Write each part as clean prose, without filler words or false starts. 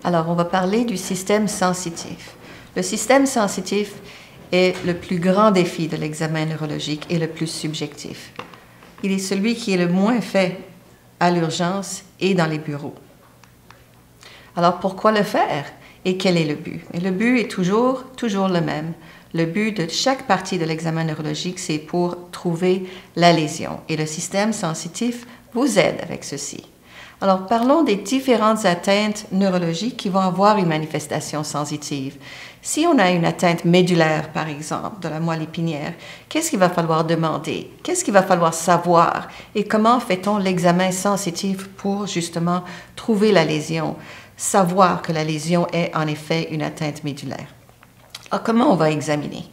Alors, on va parler du système sensitif. Le système sensitif est le plus grand défi de l'examen neurologique et le plus subjectif. Il est celui qui est le moins fait à l'urgence et dans les bureaux. Alors, pourquoi le faire et quel est le but? Et le but est toujours le même. Le but de chaque partie de l'examen neurologique, c'est pour trouver la lésion. Et le système sensitif vous aide avec ceci. Alors, parlons des différentes atteintes neurologiques qui vont avoir une manifestation sensitive. Si on a une atteinte médulaire, par exemple, de la moelle épinière, qu'est-ce qu'il va falloir demander? Qu'est-ce qu'il va falloir savoir? Et comment fait-on l'examen sensitif pour justement trouver la lésion? Savoir que la lésion est en effet une atteinte médulaire. Alors, comment on va examiner?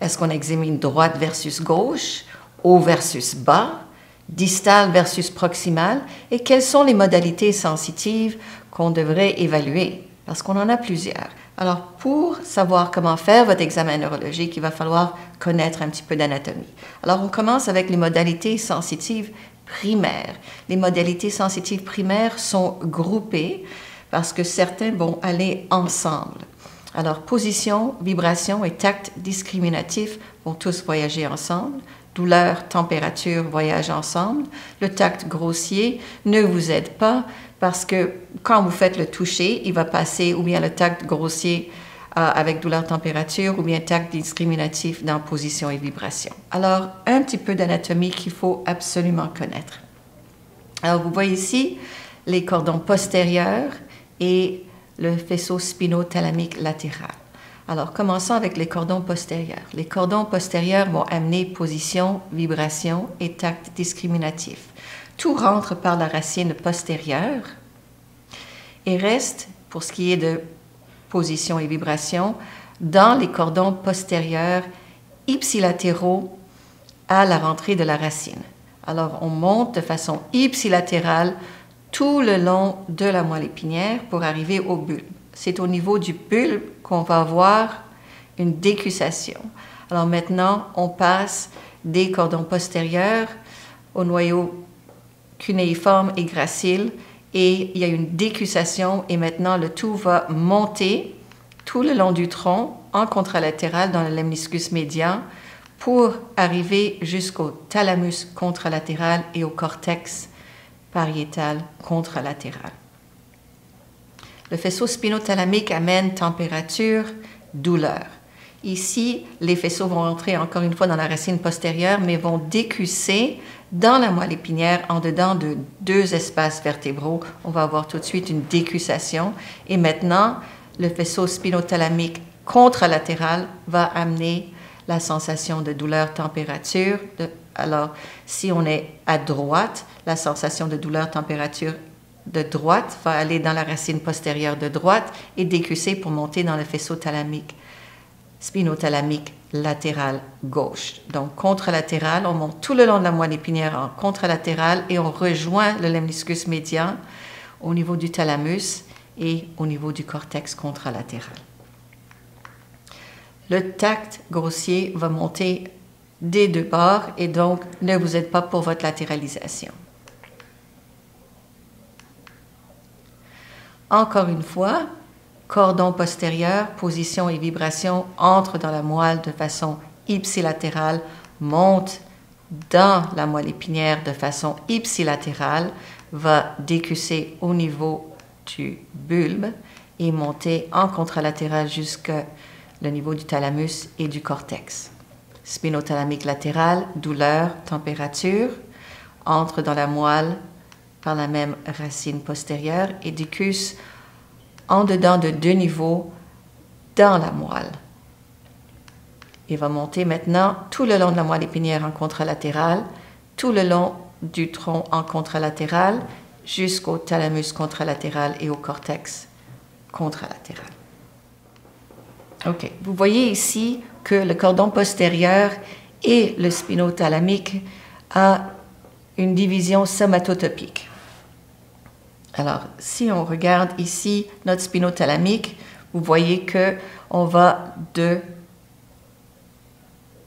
Est-ce qu'on examine droite versus gauche, haut versus bas, distal versus proximal? Et quelles sont les modalités sensitives qu'on devrait évaluer? Parce qu'on en a plusieurs. Alors, pour savoir comment faire votre examen neurologique, il va falloir connaître un petit peu d'anatomie. Alors, on commence avec les modalités sensitives primaires. Les modalités sensitives primaires sont groupées parce que certains vont aller ensemble. Alors, position, vibration et tact discriminatif vont tous voyager ensemble. Douleur, température voyagent ensemble. Le tact grossier ne vous aide pas parce que quand vous faites le toucher, il va passer ou bien le tact grossier avec douleur, température ou bien tact discriminatif dans position et vibration. Alors, un petit peu d'anatomie qu'il faut absolument connaître. Alors, vous voyez ici les cordons postérieurs et le faisceau spinothalamique latéral. Alors, commençons avec les cordons postérieurs. Les cordons postérieurs vont amener position, vibration et tact discriminatif. Tout rentre par la racine postérieure et reste, pour ce qui est de position et vibration, dans les cordons postérieurs ipsilatéraux à la rentrée de la racine. Alors, on monte de façon ipsilatérale tout le long de la moelle épinière pour arriver au bulbe. C'est au niveau du bulbe qu'on va avoir une décussation. Alors maintenant, on passe des cordons postérieurs au noyau cunéiforme et gracile et il y a une décussation et maintenant le tout va monter tout le long du tronc en contralatéral dans le lemniscus médian pour arriver jusqu'au thalamus contralatéral et au cortex pariétal contralatéral. Le faisceau spinothalamique amène température, douleur. Ici, les faisceaux vont entrer encore une fois dans la racine postérieure, mais vont décusser dans la moelle épinière en dedans de 2 espaces vertébraux. On va avoir tout de suite une décussation. Et maintenant, le faisceau spinothalamique contralatéral va amener la sensation de douleur, température. Alors, si on est à droite, la sensation de douleur, température de droite va aller dans la racine postérieure de droite et décusser pour monter dans le faisceau thalamique, spinothalamique latéral gauche. Donc, contralatéral, on monte tout le long de la moelle épinière en contralatéral et on rejoint le lemniscus médian au niveau du thalamus et au niveau du cortex contralatéral. Le tact grossier va monter des 2 bords et donc ne vous aide pas pour votre latéralisation. Encore une fois, cordon postérieur, position et vibration entrent dans la moelle de façon ipsilatérale, montent dans la moelle épinière de façon ipsilatérale, va décusser au niveau du bulbe et monter en contralatéral jusqu'au niveau du thalamus et du cortex. Spinothalamique latéral, douleur, température, entre dans la moelle par la même racine postérieure et décusse en dedans de 2 niveaux dans la moelle. Il va monter maintenant tout le long de la moelle épinière en contralatéral, tout le long du tronc en contralatéral, jusqu'au thalamus contralatéral et au cortex contralatéral. OK. Vous voyez ici que le cordon postérieur et le spinothalamique a une division somatotopique. Alors, si on regarde ici notre spinothalamique, vous voyez qu'on va de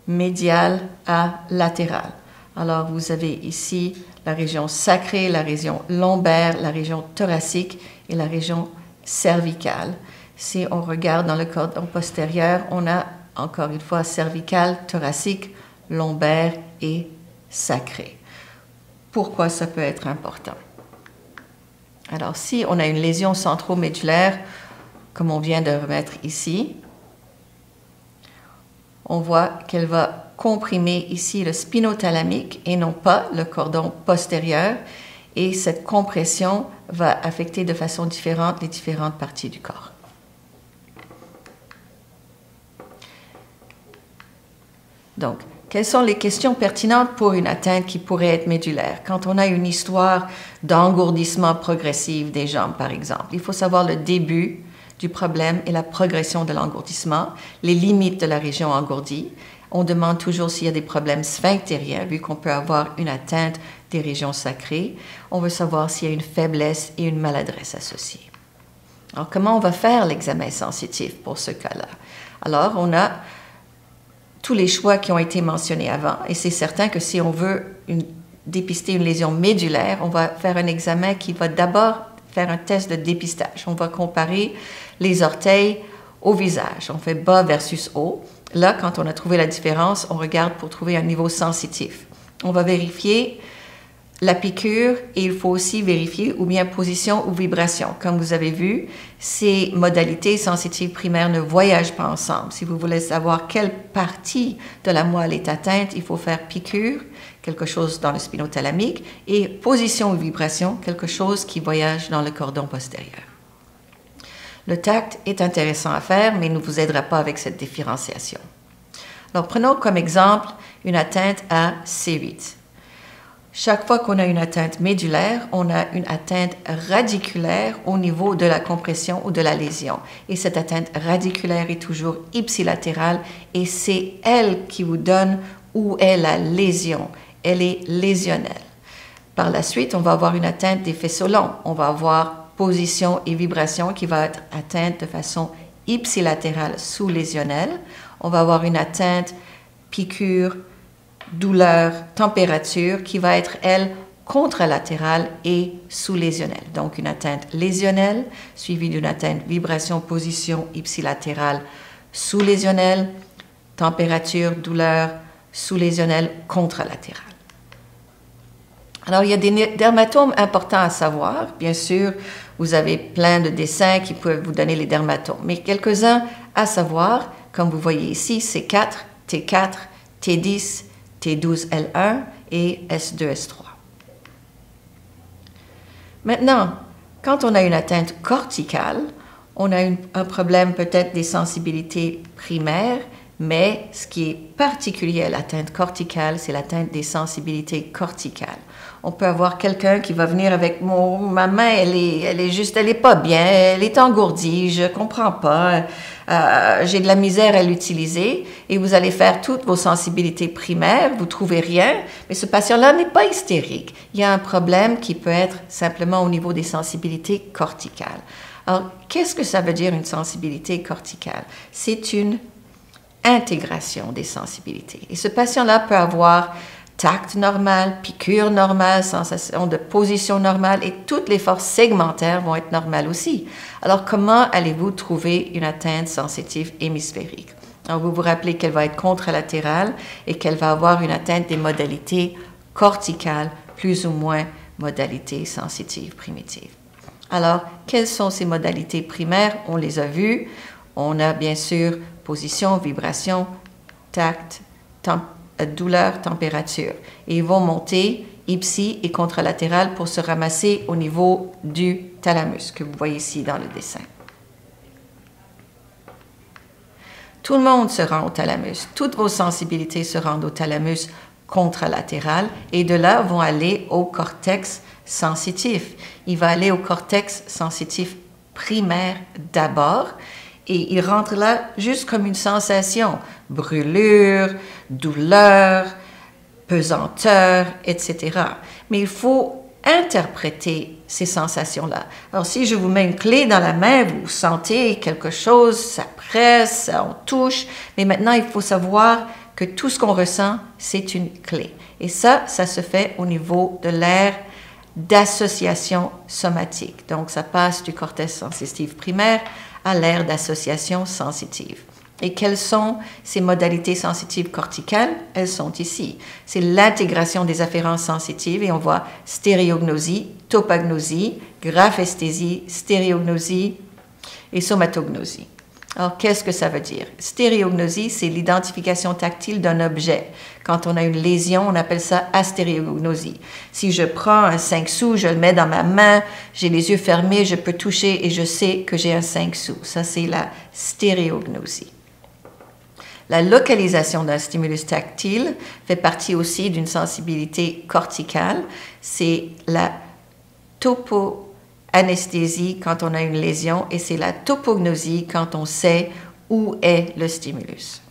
médial à latéral. Alors, vous avez ici la région sacrée, la région lombaire, la région thoracique et la région cervical. Si on regarde dans le cordon postérieur, on a encore une fois cervical, thoracique, lombaire et sacré. Pourquoi ça peut être important? Alors, si on a une lésion centromédulaire, comme on vient de remettre ici, on voit qu'elle va comprimer ici le spinothalamique et non pas le cordon postérieur. Et cette compression va affecter de façon différente les différentes parties du corps. Donc, quelles sont les questions pertinentes pour une atteinte qui pourrait être médulaire? Quand on a une histoire d'engourdissement progressif des jambes, par exemple, il faut savoir le début du problème et la progression de l'engourdissement, les limites de la région engourdie. On demande toujours s'il y a des problèmes sphinctériens, vu qu'on peut avoir une atteinte des régions sacrées. On veut savoir s'il y a une faiblesse et une maladresse associées. Alors, comment on va faire l'examen sensitif pour ce cas-là? Alors, on a tous les choix qui ont été mentionnés avant, et c'est certain que si on veut dépister une lésion médulaire, on va faire un examen qui va d'abord faire un test de dépistage. On va comparer les orteils au visage. On fait bas versus haut. Là, quand on a trouvé la différence, on regarde pour trouver un niveau sensitif. On va vérifier la piqûre et il faut aussi vérifier ou bien position ou vibration. Comme vous avez vu, ces modalités sensitives primaires ne voyagent pas ensemble. Si vous voulez savoir quelle partie de la moelle est atteinte, il faut faire piqûre, quelque chose dans le spinothalamique, et position ou vibration, quelque chose qui voyage dans le cordon postérieur. Le tact est intéressant à faire, mais il ne vous aidera pas avec cette différenciation. Alors, prenons comme exemple une atteinte à C8. Chaque fois qu'on a une atteinte médulaire, on a une atteinte radiculaire au niveau de la compression ou de la lésion. Et cette atteinte radiculaire est toujours ipsilatérale et c'est elle qui vous donne où est la lésion. Elle est lésionnelle. Par la suite, on va avoir une atteinte des faisceaux longs. On va avoir position et vibration qui va être atteinte de façon ipsilatérale sous-lésionnelle. On va avoir une atteinte piqûre, douleur, température qui va être, elle, contralatérale et sous-lésionnelle. Donc, une atteinte lésionnelle suivie d'une atteinte vibration, position ipsilatérale sous-lésionnelle, température, douleur, sous-lésionnelle, contralatérale. Alors, il y a des dermatomes importants à savoir. Bien sûr, vous avez plein de dessins qui peuvent vous donner les dermatomes, mais quelques-uns à savoir, comme vous voyez ici, C4, T4, T10, T12L1 et S2S3. Maintenant, quand on a une atteinte corticale, on a un problème peut-être des sensibilités primaires, mais ce qui est particulier à l'atteinte corticale, c'est l'atteinte des sensibilités corticales. On peut avoir quelqu'un qui va venir avec ma main, elle est pas bien, elle est engourdie, je comprends pas, j'ai de la misère à l'utiliser, et vous allez faire toutes vos sensibilités primaires, vous trouvez rien, mais ce patient-là n'est pas hystérique. Il y a un problème qui peut être simplement au niveau des sensibilités corticales. Alors, qu'est-ce que ça veut dire une sensibilité corticale? C'est une intégration des sensibilités. Et ce patient-là peut avoir tact normal, piqûre normale, sensation de position normale et toutes les forces segmentaires vont être normales aussi. Alors, comment allez-vous trouver une atteinte sensitive hémisphérique? Alors, vous vous rappelez qu'elle va être contralatérale et qu'elle va avoir une atteinte des modalités corticales, plus ou moins modalités sensitives primitives. Alors, quelles sont ces modalités primaires? On les a vues. On a bien sûr position, vibration, tact, douleur, température. Et ils vont monter ipsi et contralatéral pour se ramasser au niveau du thalamus, que vous voyez ici dans le dessin. Tout le monde se rend au thalamus. Toutes vos sensibilités se rendent au thalamus contralatéral et de là vont aller au cortex sensitif. Il va aller au cortex sensitif primaire d'abord. Et il rentre là juste comme une sensation, brûlure, douleur, pesanteur, etc. Mais il faut interpréter ces sensations-là. Alors, si je vous mets une clé dans la main, vous sentez quelque chose, ça presse, on touche, mais maintenant, il faut savoir que tout ce qu'on ressent, c'est une clé. Et ça se fait au niveau de l'aire d'association somatique. Donc, ça passe du cortex sensitif primaire à l'aire d'association sensitive. Et quelles sont ces modalités sensitives corticales? Elles sont ici. C'est l'intégration des afférences sensitives et on voit stéréognosie, topagnosie, graphesthésie, stéréognosie et somatognosie. Alors, qu'est-ce que ça veut dire? Stéréognosie, c'est l'identification tactile d'un objet. Quand on a une lésion, on appelle ça astéréognosie. Si je prends un 5 sous, je le mets dans ma main, j'ai les yeux fermés, je peux toucher et je sais que j'ai un 5 sous. Ça, c'est la stéréognosie. La localisation d'un stimulus tactile fait partie aussi d'une sensibilité corticale. C'est la topoanesthésie quand on a une lésion et c'est la topognosie quand on sait où est le stimulus.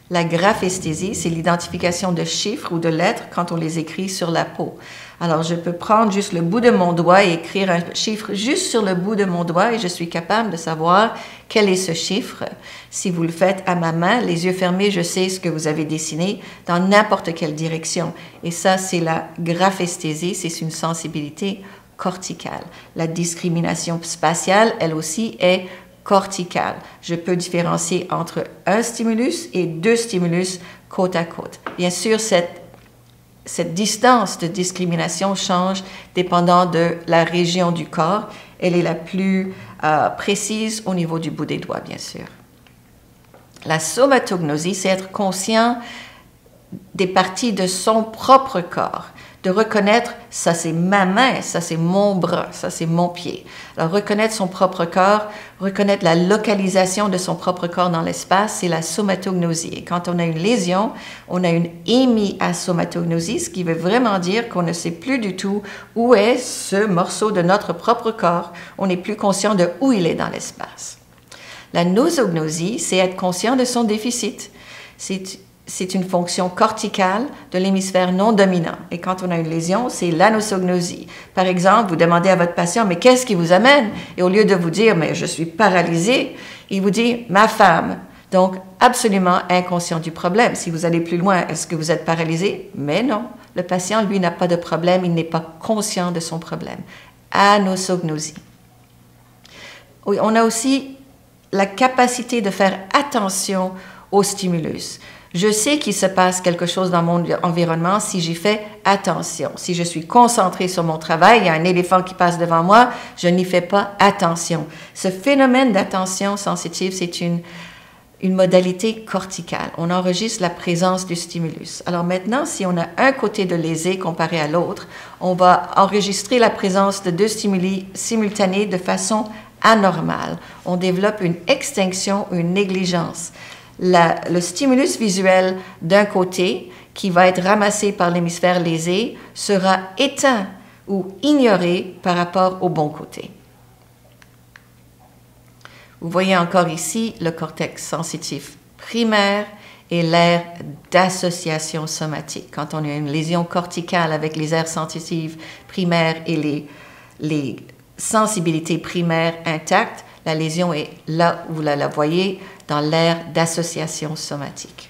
La graphesthésie, c'est l'identification de chiffres ou de lettres quand on les écrit sur la peau. Alors, je peux prendre juste le bout de mon doigt et écrire un chiffre juste sur le bout de mon doigt et je suis capable de savoir quel est ce chiffre. Si vous le faites à ma main, les yeux fermés, je sais ce que vous avez dessiné dans n'importe quelle direction. Et ça, c'est la graphesthésie, c'est une sensibilité corticale. La discrimination spatiale, elle aussi, est corticale. Je peux différencier entre un stimulus et deux stimulus côte à côte. Bien sûr, cette distance de discrimination change dépendant de la région du corps. Elle est la plus précise au niveau du bout des doigts, bien sûr. La somatognosie, c'est être conscient des parties de son propre corps, de reconnaître, ça c'est ma main, ça c'est mon bras, ça c'est mon pied. Alors reconnaître son propre corps, reconnaître la localisation de son propre corps dans l'espace, c'est la somatognosie. Et quand on a une lésion, on a une hémiasomatognosie, ce qui veut vraiment dire qu'on ne sait plus du tout où est ce morceau de notre propre corps. On n'est plus conscient de où il est dans l'espace. La nosognosie, c'est être conscient de son déficit. C'est une fonction corticale de l'hémisphère non dominant. Et quand on a une lésion, c'est l'anosognosie. Par exemple, vous demandez à votre patient, mais qu'est-ce qui vous amène? Et au lieu de vous dire, mais je suis paralysé, il vous dit, ma femme. Donc, absolument inconscient du problème. Si vous allez plus loin, est-ce que vous êtes paralysé? Mais non. Le patient, lui, n'a pas de problème, il n'est pas conscient de son problème. Anosognosie. Oui, on a aussi la capacité de faire attention au stimulus. Je sais qu'il se passe quelque chose dans mon environnement si j'y fais attention. Si je suis concentré sur mon travail, il y a un éléphant qui passe devant moi, je n'y fais pas attention. Ce phénomène d'attention sensitive, c'est une modalité corticale. On enregistre la présence du stimulus. Alors maintenant, si on a un côté de lésé comparé à l'autre, on va enregistrer la présence de deux stimuli simultanés de façon anormale. On développe une extinction, une négligence. Le stimulus visuel d'un côté, qui va être ramassé par l'hémisphère lésé, sera éteint ou ignoré par rapport au bon côté. Vous voyez encore ici le cortex sensitif primaire et l'aire d'association somatique. Quand on a une lésion corticale avec les aires sensitives primaires et les sensibilités primaires intactes, la lésion est là où vous la voyez, dans l'aire d'association somatique.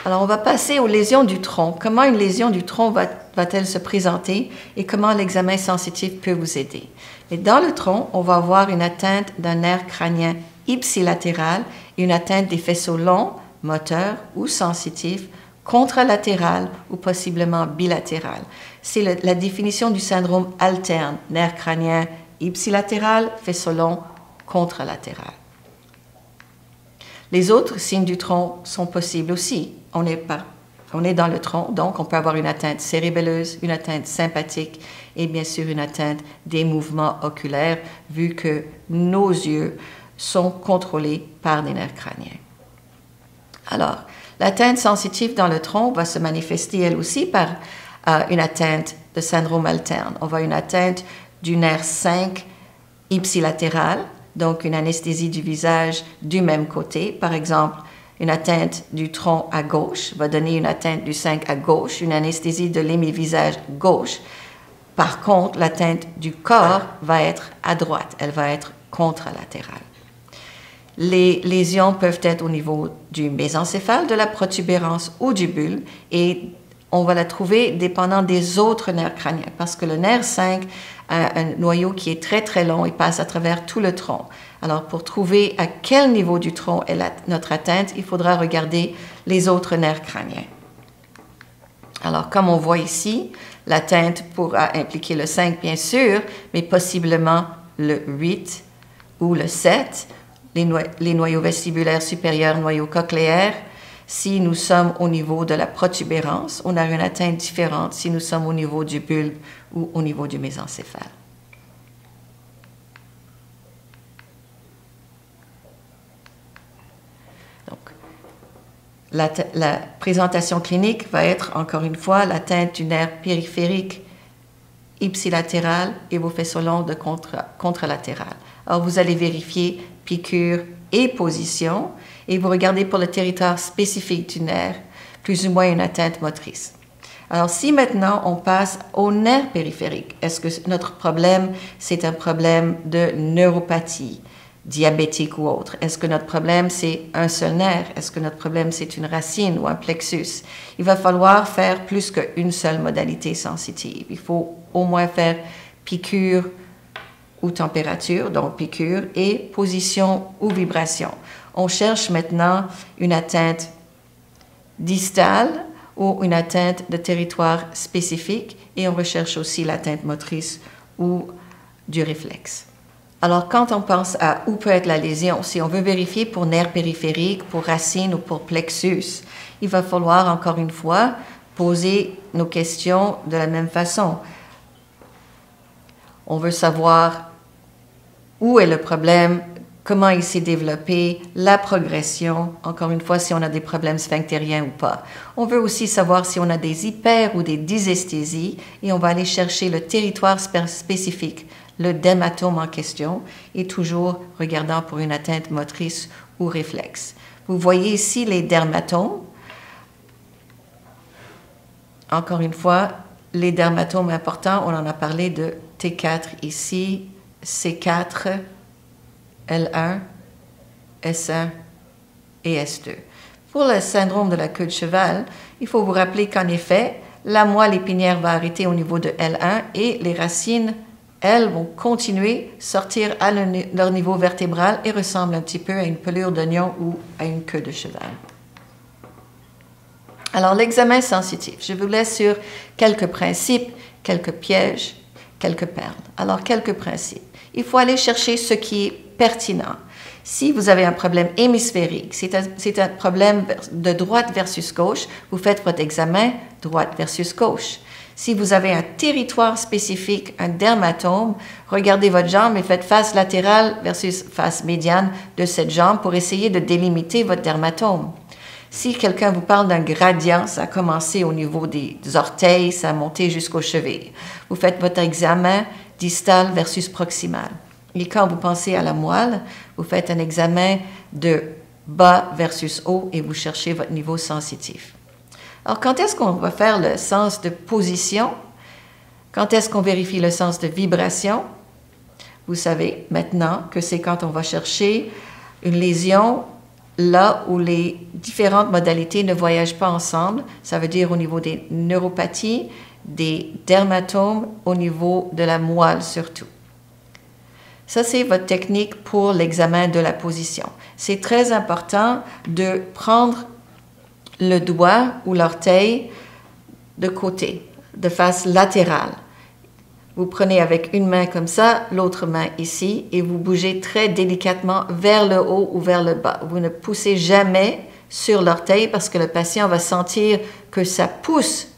Alors, on va passer aux lésions du tronc. Comment une lésion du tronc va-t-elle se présenter et comment l'examen sensitif peut vous aider? Et dans le tronc, on va avoir une atteinte d'un nerf crânien ipsilatéral et une atteinte des faisceaux longs, moteurs ou sensitifs, contralatéral ou possiblement bilatéral. C'est la définition du syndrome alterne, nerf crânien ipsilatéral, faisceau long, contralatéral. Les autres signes du tronc sont possibles aussi. On est dans le tronc, donc on peut avoir une atteinte cérébelleuse, une atteinte sympathique et bien sûr une atteinte des mouvements oculaires, vu que nos yeux sont contrôlés par des nerfs crâniens. Alors, l'atteinte sensitive dans le tronc va se manifester elle aussi par une atteinte de syndrome alterne. On voit une atteinte du nerf 5 ipsilatéral, donc une anesthésie du visage du même côté. Par exemple, une atteinte du tronc à gauche va donner une atteinte du 5 à gauche, une anesthésie de l'hémivisage gauche. Par contre, l'atteinte du corps va être à droite, elle va être contralatérale. Les lésions peuvent être au niveau du mésencéphale, de la protubérance ou du bulbe et on va la trouver dépendant des autres nerfs crâniens, parce que le nerf 5 a un noyau qui est très très long et passe à travers tout le tronc. Alors pour trouver à quel niveau du tronc est notre atteinte, il faudra regarder les autres nerfs crâniens. Alors comme on voit ici, l'atteinte pourra impliquer le 5 bien sûr, mais possiblement le 8 ou le 7, les noyaux vestibulaires supérieurs, noyaux cochléaires. Si nous sommes au niveau de la protubérance, on a une atteinte différente si nous sommes au niveau du bulbe ou au niveau du mésencéphale. Donc, la présentation clinique va être, encore une fois, l'atteinte du nerf périphérique ipsilatéral et vos faisceaux longs de contralatéral. Alors, vous allez vérifier piqûre et position, et vous regardez pour le territoire spécifique du nerf, plus ou moins une atteinte motrice. Alors, si maintenant on passe au nerf périphérique, est-ce que notre problème, c'est un problème de neuropathie, diabétique ou autre? Est-ce que notre problème, c'est un seul nerf? Est-ce que notre problème, c'est une racine ou un plexus? Il va falloir faire plus qu'une seule modalité sensitive. Il faut au moins faire piqûre ou température, donc piqûre, et position ou vibration. On cherche maintenant une atteinte distale ou une atteinte de territoire spécifique, et on recherche aussi l'atteinte motrice ou du réflexe. Alors, quand on pense à où peut être la lésion, si on veut vérifier pour nerf périphérique, pour racine ou pour plexus, il va falloir, encore une fois, poser nos questions de la même façon. On veut savoir où est le problème, comment il s'est développé, la progression, encore une fois, si on a des problèmes sphinctériens ou pas. On veut aussi savoir si on a des hyper- ou des dysesthésies, et on va aller chercher le territoire spécifique, le dermatome en question, et toujours regardant pour une atteinte motrice ou réflexe. Vous voyez ici les dermatomes. Encore une fois, les dermatomes importants, on en a parlé de T4 ici, C4, L1, S1 et S2. Pour le syndrome de la queue de cheval, il faut vous rappeler qu'en effet, la moelle épinière va arrêter au niveau de L1 et les racines, elles, vont continuer à sortir à leur niveau vertébral et ressemblent un petit peu à une pelure d'oignon ou à une queue de cheval. Alors, l'examen sensitif, je vous laisse sur quelques principes, quelques pièges, quelques perles. Alors, quelques principes. Il faut aller chercher ce qui est pertinent. Si vous avez un problème hémisphérique, c'est un problème de droite versus gauche, vous faites votre examen droite versus gauche. Si vous avez un territoire spécifique, un dermatome, regardez votre jambe et faites face latérale versus face médiane de cette jambe pour essayer de délimiter votre dermatome. Si quelqu'un vous parle d'un gradient, ça a commencé au niveau des orteils, ça a monté jusqu'aux chevilles. Vous faites votre examen distal versus proximal. Et quand vous pensez à la moelle, vous faites un examen de bas versus haut et vous cherchez votre niveau sensitif. Alors, quand est-ce qu'on va faire le sens de position? Quand est-ce qu'on vérifie le sens de vibration? Vous savez maintenant que c'est quand on va chercher une lésion là où les différentes modalités ne voyagent pas ensemble. Ça veut dire au niveau des neuropathies, des dermatomes, au niveau de la moelle surtout. Ça, c'est votre technique pour l'examen de la position. C'est très important de prendre le doigt ou l'orteil de côté, de face latérale. Vous prenez avec une main comme ça, l'autre main ici, et vous bougez très délicatement vers le haut ou vers le bas. Vous ne poussez jamais sur l'orteil parce que le patient va sentir que ça pousse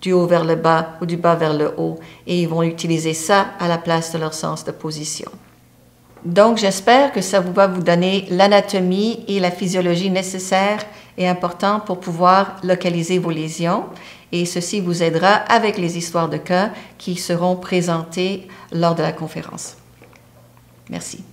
du haut vers le bas ou du bas vers le haut, et ils vont utiliser ça à la place de leur sens de position. Donc, j'espère que ça va vous donner l'anatomie et la physiologie nécessaires et importantes pour pouvoir localiser vos lésions. Et ceci vous aidera avec les histoires de cas qui seront présentées lors de la conférence. Merci.